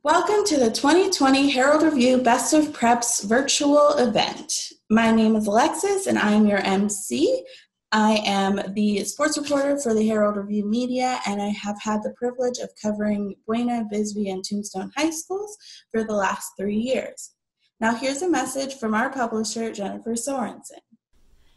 Welcome to the 2020 Herald Review Best of Preps virtual event. My name is Alexis and I am your MC. I am the sports reporter for the Herald Review Media, and I have had the privilege of covering Buena, Bisbee, and Tombstone High Schools for the last 3 years. Now here's a message from our publisher, Jennifer Sorensen.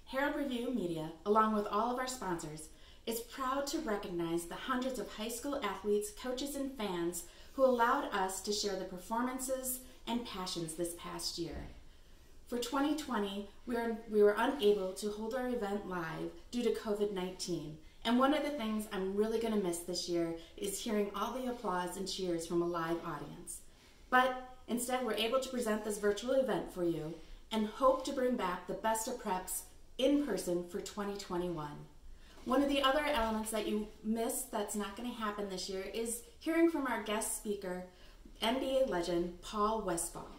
Herald Review Media, along with all of our sponsors, is proud to recognize the hundreds of high school athletes, coaches, and fans who allowed us to share the performances and passions this past year. For 2020, we were unable to hold our event live due to COVID-19. And one of the things I'm really going to miss this year is hearing all the applause and cheers from a live audience. But instead, we're able to present this virtual event for you and hope to bring back the best of preps in person for 2021. One of the other elements that you missed that's not going to happen this year is hearing from our guest speaker, NBA legend Paul Westphal.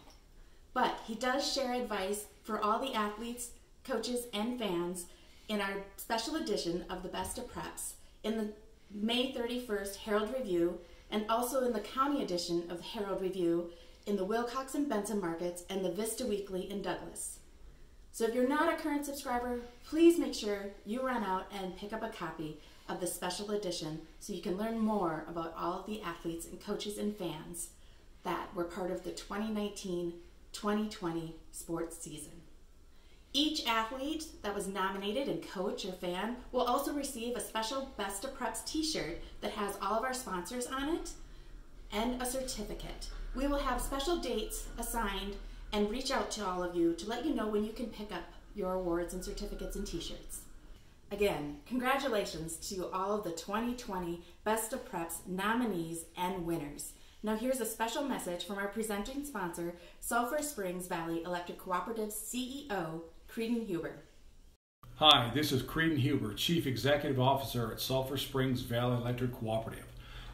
But he does share advice for all the athletes, coaches, and fans in our special edition of the Best of Preps in the May 31st Herald Review, and also in the county edition of Herald Review in the Wilcox and Benson markets and the Vista Weekly in Douglas. So if you're not a current subscriber, please make sure you run out and pick up a copy of the special edition so you can learn more about all of the athletes and coaches and fans that were part of the 2019-2020 sports season. Each athlete that was nominated and coach or fan will also receive a special Best of Preps t-shirt that has all of our sponsors on it and a certificate. We will have special dates assigned and reach out to all of you to let you know when you can pick up your awards and certificates and t-shirts. Again, congratulations to all of the 2020 Best of Preps nominees and winners. Now here's a special message from our presenting sponsor, Sulphur Springs Valley Electric Cooperative's CEO, Creedon Huber. Hi, this is Creedon Huber, Chief Executive Officer at Sulphur Springs Valley Electric Cooperative.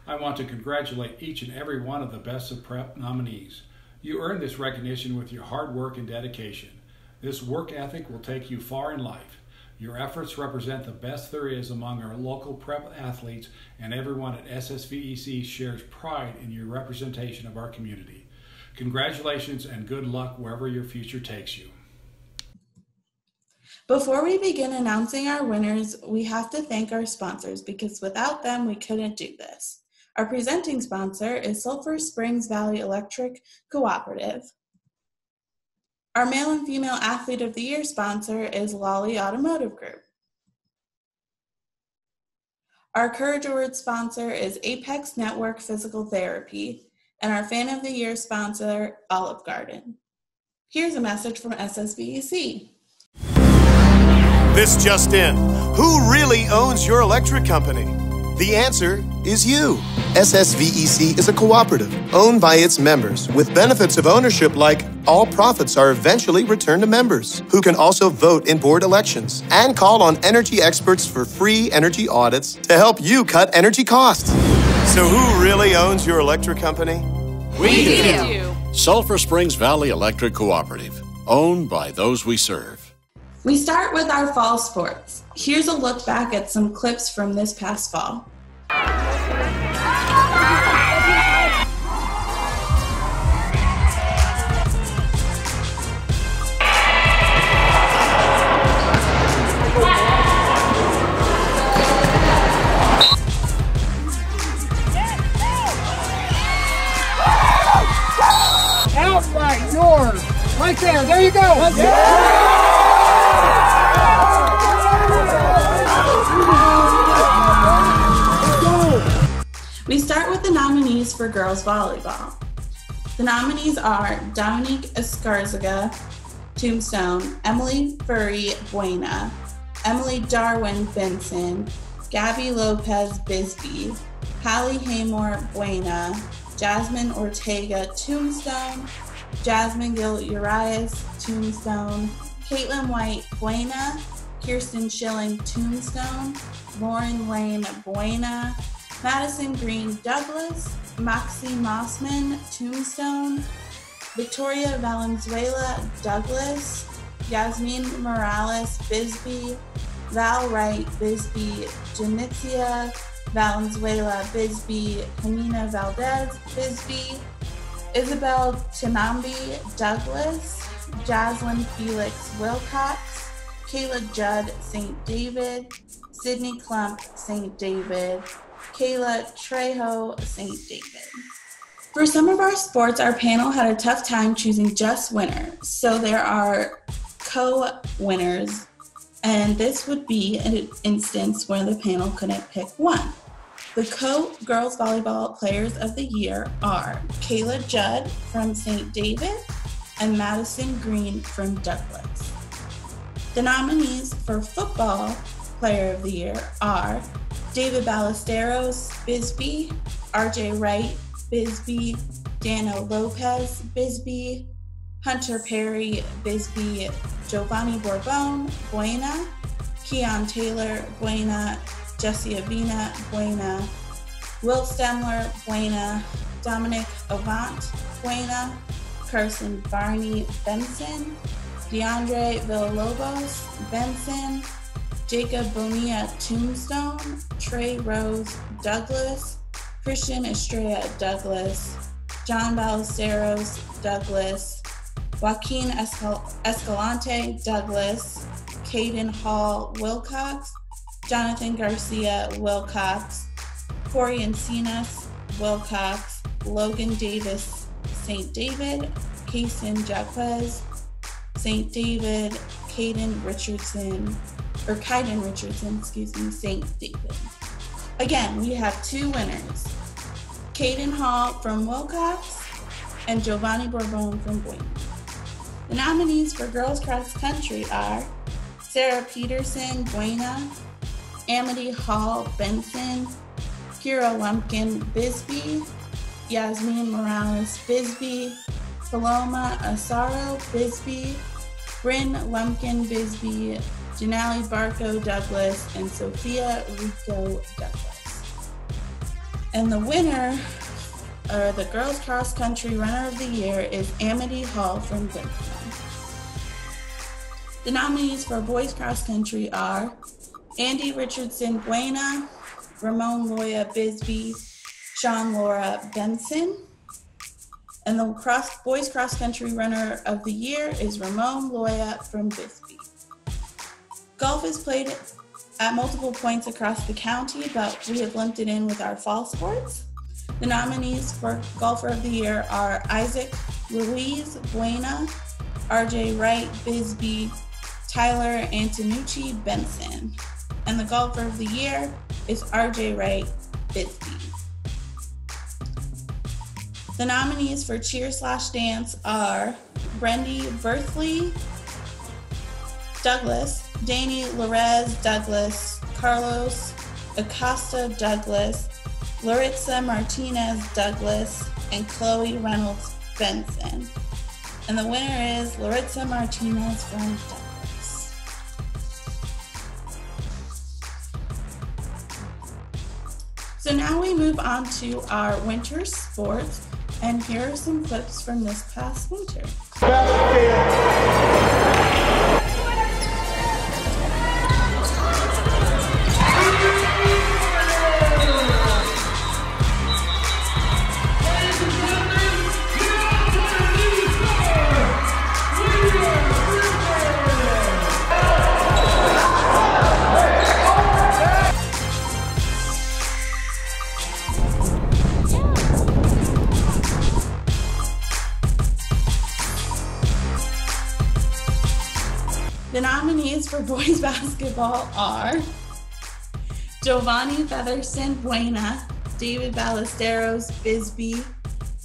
I want to congratulate each and every one of the Best of Prep nominees. You earned this recognition with your hard work and dedication. This work ethic will take you far in life. Your efforts represent the best there is among our local prep athletes, and everyone at SSVEC shares pride in your representation of our community. Congratulations and good luck wherever your future takes you. Before we begin announcing our winners, we have to thank our sponsors because without them, we couldn't do this. Our presenting sponsor is Sulphur Springs Valley Electric Cooperative. Our male and female athlete of the year sponsor is Lolly Automotive Group. Our Courage Award sponsor is Apex Network Physical Therapy, and our fan of the year sponsor, Olive Garden. Here's a message from SSVEC. This just in. Who really owns your electric company? The answer is you. SSVEC is a cooperative owned by its members with benefits of ownership like all profits are eventually returned to members who can also vote in board elections and call on energy experts for free energy audits to help you cut energy costs. So who really owns your electric company? We do. Sulphur Springs Valley Electric Cooperative, owned by those we serve. We start with our fall sports. Here's a look back at some clips from this past fall. Outright yours. Right there you go. We start with the nominees for girls volleyball. The nominees are Dominique Escarzaga, Tombstone, Emily Furry, Buena, Emily Darwin, Benson, Gabby Lopez, Bisbee, Hallie Haymore, Buena, Jasmine Ortega, Tombstone, Jasmine Gill Urias, Tombstone, Caitlin White, Buena, Kirsten Schilling, Tombstone, Lauren Lane, Buena, Madison Green, Douglas, Moxie Mossman, Tombstone, Victoria Valenzuela, Douglas, Yasmin Morales, Bisbee, Val Wright, Bisbee, Janitzia Valenzuela, Bisbee, Hanina Valdez, Bisbee, Isabel Tinambi Douglas, Jaslyn Felix Wilcox, Kayla Judd St. David, Sydney Klump St. David, Kayla Trejo St. David. For some of our sports, our panel had a tough time choosing just winners, so there are co-winners, and this would be an instance where the panel couldn't pick one. The co-girls volleyball players of the year are Kayla Judd from St. David and Madison Green from Douglas. The nominees for football player of the year are David Ballesteros, Bisbee, RJ Wright, Bisbee, Dano Lopez, Bisbee, Hunter Perry, Bisbee, Giovanni Bourbon, Buena, Keon Taylor, Buena, Jesse Avina, Buena, Will Stemler, Buena, Dominic Avant, Buena, Carson Barney, Benson, DeAndre Villalobos, Benson, Jacob Bonilla, Tombstone, Trey Rose, Douglas, Christian Estrella, Douglas, John Ballesteros, Douglas, Joaquin Escalante, Douglas, Caden Hall, Wilcox, Jonathan Garcia, Wilcox, Corey Encinas, Wilcox, Logan Davis, St. David, Kaysen Jaquez, St. David, Kaiden Richardson, St. David. Again, we have two winners, Caden Hall from Wilcox and Giovanni Bourbon from Buena. The nominees for girls cross country are Sarah Peterson, Buena, Amity Hall, Benson, Kira Lumpkin, Bisbee, Yasmin Morales, Bisbee, Paloma Asaro, Bisbee, Bryn Lumpkin, Bisbee, Janelle Barco, Douglas, and Sophia Rico, Douglas. And the winner, or the girls cross country runner of the year, is Amity Hall from Benson. The nominees for boys cross country are Andy Richardson, Buena, Ramon Loya, Bisbee, Sean Laura, Benson. And the boys cross country runner of the year is Ramon Loya from Bisbee. Golf is played at multiple points across the county, but we have lumped it in with our fall sports. The nominees for golfer of the year are Isaac Ruiz, Buena, RJ Wright, Bisbee, Tyler Antonucci, Benson. And the golfer of the year is RJ Wright, Bisbee. The nominees for cheer/dance are Brendy Berthley, Douglas, Danny Lorez, Douglas, Carlos Acosta, Douglas, Laritza Martinez, Douglas, and Chloe Reynolds, Benson. And the winner is Laritza Martinez from Douglas. So now we move on to our winter sports, and here are some clips from this past winter. The nominees for boys basketball are Giovanni Featherston, Buena, David Ballesteros, Bisbee,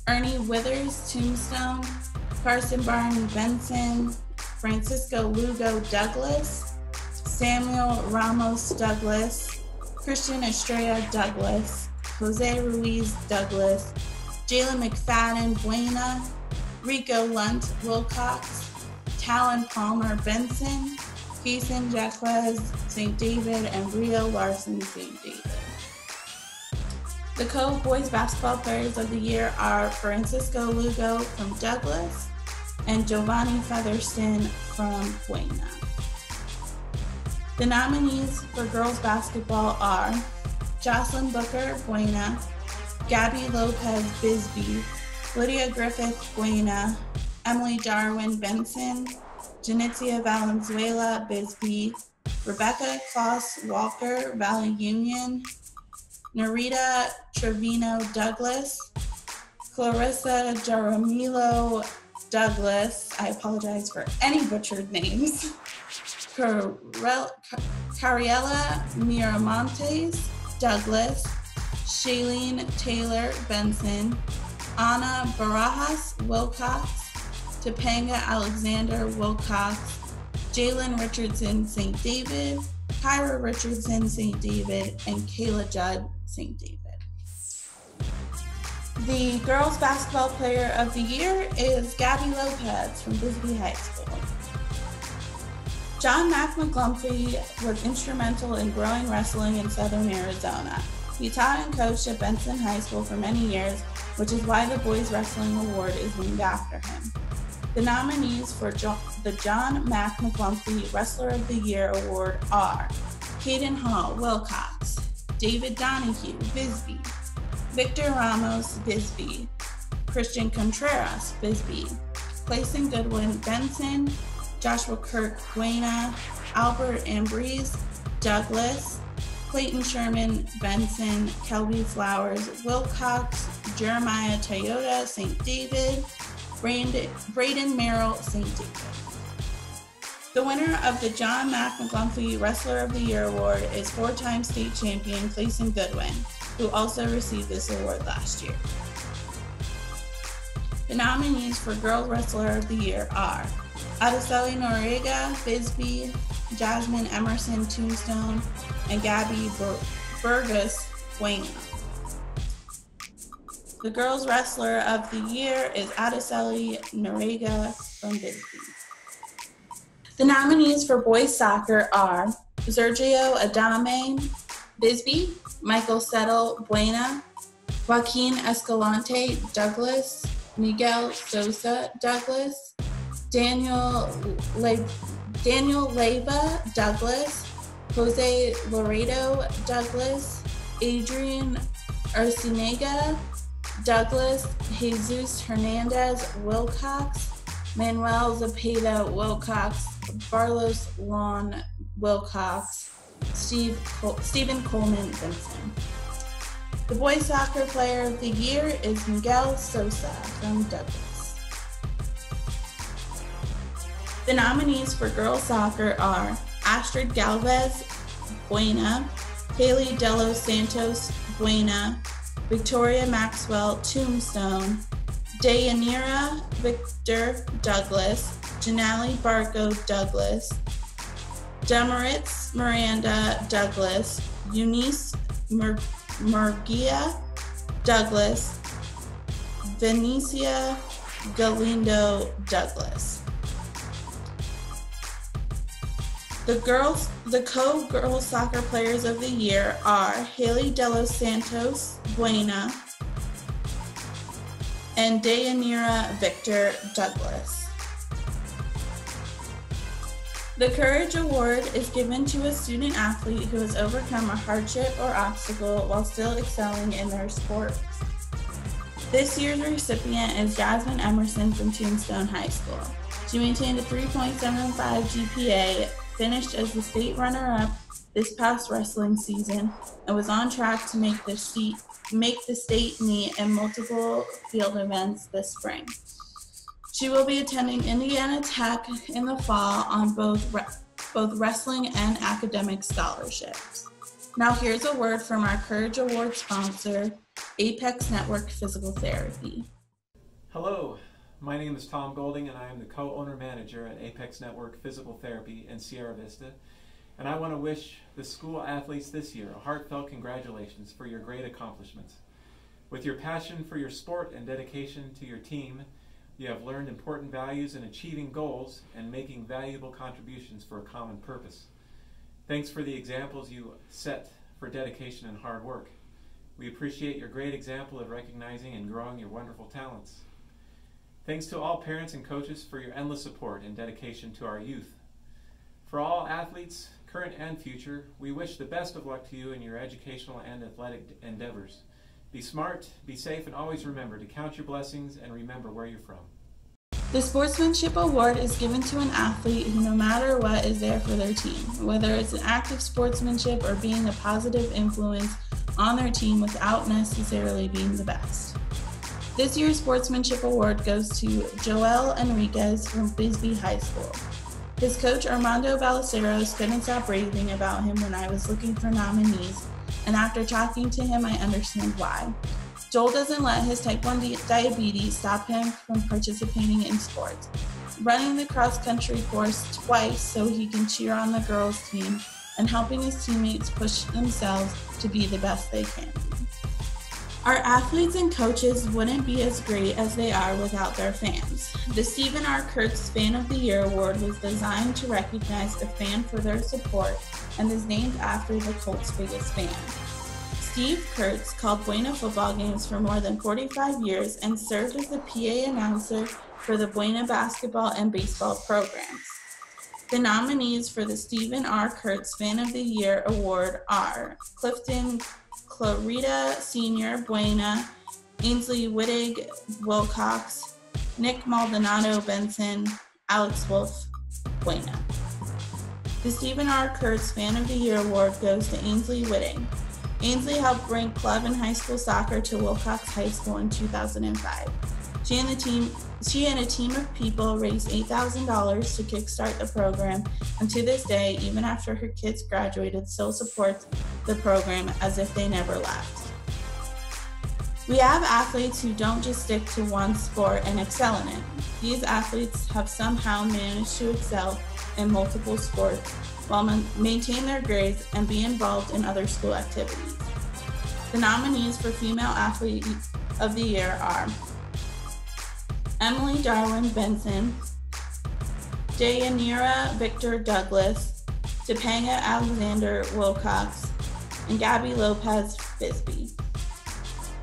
Ernie Withers, Tombstone, Carson Barney, Benson, Francisco Lugo, Douglas, Samuel Ramos, Douglas, Christian Estrella, Douglas, Jose Ruiz, Douglas, Jalen McFadden, Buena, Rico Lunt, Wilcox, Talon Palmer, Benson, Kaysen Jaquez, St. David, and Rio Larson, St. David. The co-boys basketball players of the year are Francisco Lugo from Douglas and Giovanni Featherston from Buena. The nominees for girls basketball are Jocelyn Booker, Buena, Gabby Lopez, Bisbee, Lydia Griffith Buena, Emily Darwin Benson, Janitzia Valenzuela Bisbee, Rebecca Kloss Walker Valley Union, Narita Trevino Douglas, Clarissa Jaramillo Douglas, I apologize for any butchered names, Cariella Miramontes Douglas, Shailene Taylor Benson, Anna Barajas Wilcox, Topanga Alexander Wilcox, Jalen Richardson St. David, Kyra Richardson St. David, and Kayla Judd St. David. The Girls Basketball Player of the Year is Gabby Lopez from Bisbee High School. John Mac McGlumphy was instrumental in growing wrestling in Southern Arizona. He taught and coached at Benson High School for many years, which is why the Boys Wrestling Award is named after him. The nominees for the John Mac McGlumphy Wrestler of the Year Award are Caden Hall, Wilcox, David Donahue, Bisbee, Victor Ramos, Bisbee, Christian Contreras, Bisbee, Clayson Goodwin, Benson, Joshua Kirk, Buena, Albert Ambrose, Douglas, Clayton Sherman, Benson, Kelby Flowers, Wilcox, Jeremiah Toyota, St. David, Braden Merrill, St. David. The winner of the John Mac McGlumphy Wrestler of the Year Award is four-time state champion Clayson Goodwin, who also received this award last year. The nominees for Girls Wrestler of the Year are Adeseli Noriega, Bisbee, Jasmine Emerson, Tombstone, and Gabby Burgess, Buena. The Girls Wrestler of the Year is Adeseli Noriega from Bisbee. The nominees for Boys Soccer are Sergio Adame, Bisbee, Michael Settle, Buena, Joaquin Escalante, Douglas, Miguel Sosa, Douglas, Daniel Leyva, Douglas, Jose Laredo, Douglas, Adrian Arcinega, Douglas, Jesus Hernandez, Wilcox, Manuel Zapata, Wilcox, Barlos Lon, Wilcox, Stephen Coleman, Benson. The Boys Soccer Player of the Year is Miguel Sosa from Douglas. The nominees for Girls Soccer are Astrid Galvez, Buena, Haley Delos Santos, Buena, Victoria Maxwell, Tombstone, Dayanira Victor, Douglas, Janali Barco, Douglas, Demaritz Miranda, Douglas, Eunice Murgia, Douglas, Venecia Galindo, Douglas. The co-girls soccer players of the year are Haley Delos Santos, Buena, and Dayanira Victor, Douglas. The Courage Award is given to a student athlete who has overcome a hardship or obstacle while still excelling in their sport. This year's recipient is Jasmine Emerson from Tombstone High School. She maintained a 3.75 GPA, finished as the state runner-up this past wrestling season, and was on track to make the state meet in multiple field events this spring. She will be attending Indiana Tech in the fall on both wrestling and academic scholarships. Now here's a word from our Courage Award sponsor, Apex Network Physical Therapy. Hello, my name is Tom Golding and I am the co-owner manager at Apex Network Physical Therapy in Sierra Vista. And I want to wish the school athletes this year a heartfelt congratulations for your great accomplishments. With your passion for your sport and dedication to your team, you have learned important values in achieving goals and making valuable contributions for a common purpose. Thanks for the examples you set for dedication and hard work. We appreciate your great example of recognizing and growing your wonderful talents. Thanks to all parents and coaches for your endless support and dedication to our youth. For all athletes, current and future, we wish the best of luck to you in your educational and athletic endeavors. Be smart, be safe, and always remember to count your blessings and remember where you're from. The Sportsmanship Award is given to an athlete who, no matter what, is there for their team, whether it's an act of sportsmanship or being a positive influence on their team without necessarily being the best. This year's Sportsmanship Award goes to Joel Enriquez from Bisbee High School. His coach Armando Ballesteros couldn't stop raving about him when I was looking for nominees, and after talking to him, I understand why. Joel doesn't let his type 1 diabetes stop him from participating in sports, running the cross-country course twice so he can cheer on the girls' team, and helping his teammates push themselves to be the best they can be. Our athletes and coaches wouldn't be as great as they are without their fans. The Stephen R. KURTZ Fan of the Year Award was designed to recognize a fan for their support and is named after the Colts' biggest fan. Steve KURTZ called Buena football games for more than 45 years and served as the PA announcer for the Buena basketball and baseball programs. The nominees for the Stephen R. KURTZ Fan of the Year Award are Clifton Clarita Sr. Buena, Ainsley Wittig Wilcox, Nick Maldonado Benson, Alex Wolf Buena. The Stephen R. KURTZ Fan of the Year Award goes to Ainsley Wittig. Ainsley helped bring club and high school soccer to Wilcox High School in 2005. She and a team of people raised $8,000 to kickstart the program, and to this day, even after her kids graduated, still supports the program as if they never left. We have athletes who don't just stick to one sport and excel in it. These athletes have somehow managed to excel in multiple sports while maintain their grades and be involved in other school activities. The nominees for Female Athlete of the Year are Emily Darwin Benson, Dayanira Victor Douglas, Topanga Alexander Wilcox, and Gabby Lopez Bisbee.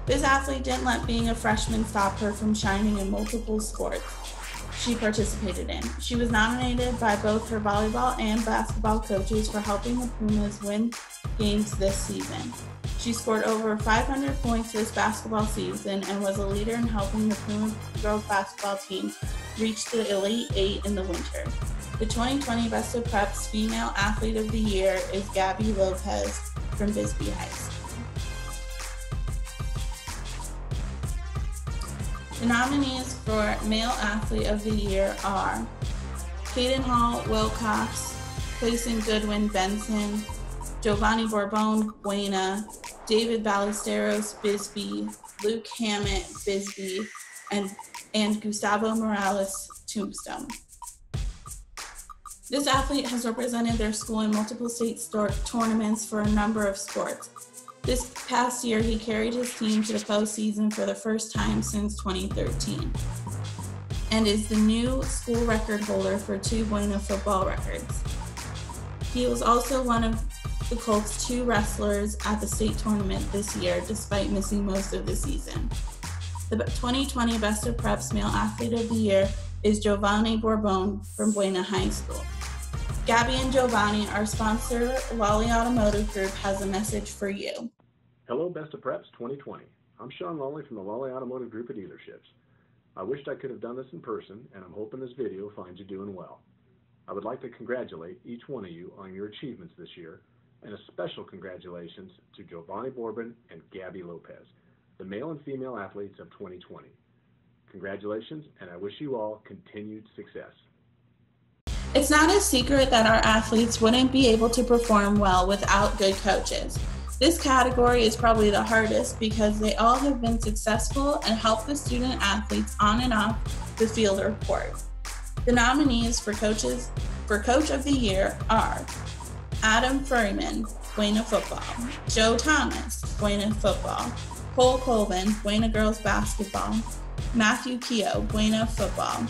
This athlete didn't let being a freshman stop her from shining in multiple sports she participated in. She was nominated by both her volleyball and basketball coaches for helping the Pumas win games this season. She scored over 500 points this basketball season and was a leader in helping the Puma girls basketball team reach the Elite Eight in the winter. The 2020 Best of Prep's Female Athlete of the Year is Gabby Lopez from Bisbee High School. The nominees for Male Athlete of the Year are Caden Hall Wilcox, Clayson Goodwin Benson, Giovanni Bourbon Buena, David Ballesteros Bisbee, Luke Hammett Bisbee, and Gustavo Morales Tombstone. This athlete has represented their school in multiple state tournaments for a number of sports. This past year, he carried his team to the postseason for the first time since 2013 and is the new school record holder for 2 Buena football records. He was also one of the Colts' 2 wrestlers at the state tournament this year, despite missing most of the season. The 2020 Best of Preps Male Athlete of the Year is Giovanni Bourbon from Buena High School. Gabby and Giovanni, our sponsor, Lolly Automotive Group, has a message for you. Hello, Best of Preps 2020. I'm Sean Lolly from the Lolly Automotive Group of Dealerships. I wished I could have done this in person, and I'm hoping this video finds you doing well. I would like to congratulate each one of you on your achievements this year, and a special congratulations to Giovanni Bourbon and Gabby Lopez, the male and female athletes of 2020. Congratulations, and I wish you all continued success. It's not a secret that our athletes wouldn't be able to perform well without good coaches. This category is probably the hardest because they all have been successful and helped the student athletes on and off the field or court. The nominees for Coach of the Year are Adam Furryman, Buena Football, Joe Thomas, Buena Football, Cole Colvin, Buena Girls Basketball, Matthew Keogh, Buena Football,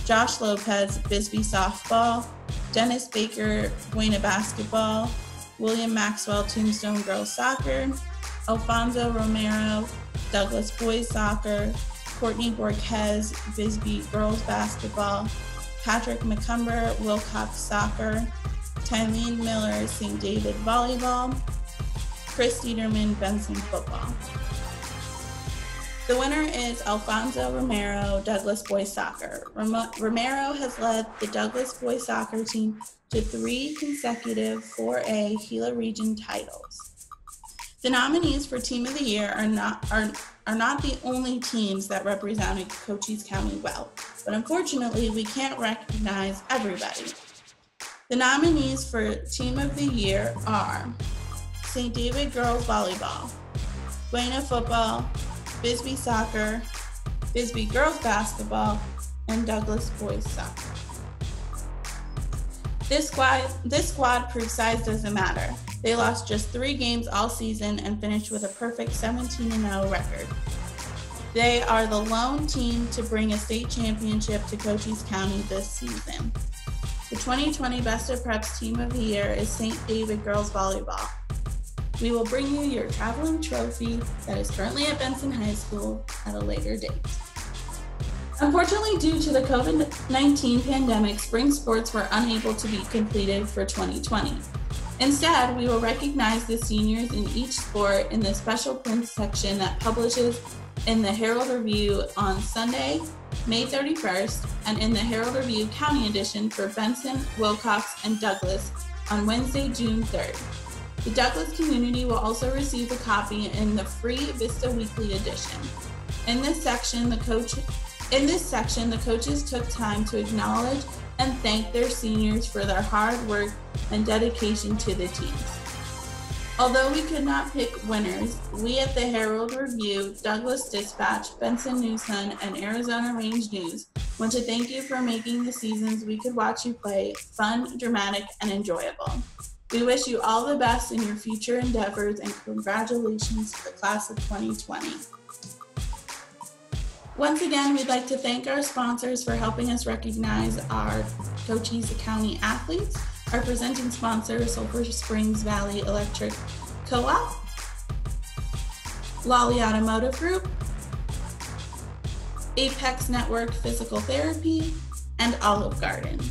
Josh Lopez, Bisbee Softball, Dennis Baker, Buena Basketball, William Maxwell, Tombstone Girls Soccer, Alfonso Romero, Douglas Boys Soccer, Courtney Borquez, Bisbee Girls Basketball, Patrick McCumber, Wilcox Soccer, Tylene Miller, St. David Volleyball, Chris Dieterman, Benson Football. The winner is Alfonso Romero, Douglas Boys Soccer. Romero has led the Douglas Boys Soccer team to 3 consecutive 4A Gila region titles. The nominees for Team of the Year are not the only teams that represented Cochise County well, but unfortunately we can't recognize everybody. The nominees for Team of the Year are St. David Girls Volleyball, Buena Football, Bisbee Soccer, Bisbee Girls Basketball, and Douglas Boys Soccer. This squad proved size doesn't matter. They lost just 3 games all season and finished with a perfect 17-0 record. They are the lone team to bring a state championship to Cochise County this season. The 2020 Best of Preps Team of the Year is St. David Girls Volleyball. We will bring you your traveling trophy that is currently at Benson High School at a later date. Unfortunately, due to the COVID-19 pandemic, spring sports were unable to be completed for 2020. Instead, we will recognize the seniors in each sport in the special prints section that publishes in the Herald Review on Sunday, May 31st, and in the Herald Review County Edition for Benson, Wilcox, and Douglas on Wednesday, June 3rd. The Douglas community will also receive a copy in the free Vista Weekly edition. In this section, the coaches took time to acknowledge and thank their seniors for their hard work and dedication to the teams. Although we could not pick winners, we at the Herald Review, Douglas Dispatch, Benson News Sun, and Arizona Range News want to thank you for making the seasons we could watch you play fun, dramatic, and enjoyable. We wish you all the best in your future endeavors and congratulations to the class of 2020. Once again, we'd like to thank our sponsors for helping us recognize our Cochise County athletes. Our presenting sponsor, Sulphur Springs Valley Electric Co-op, Lolly Automotive Group, Apex Network Physical Therapy, and Olive Garden.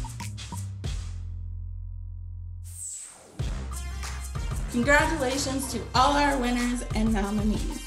Congratulations to all our winners and nominees.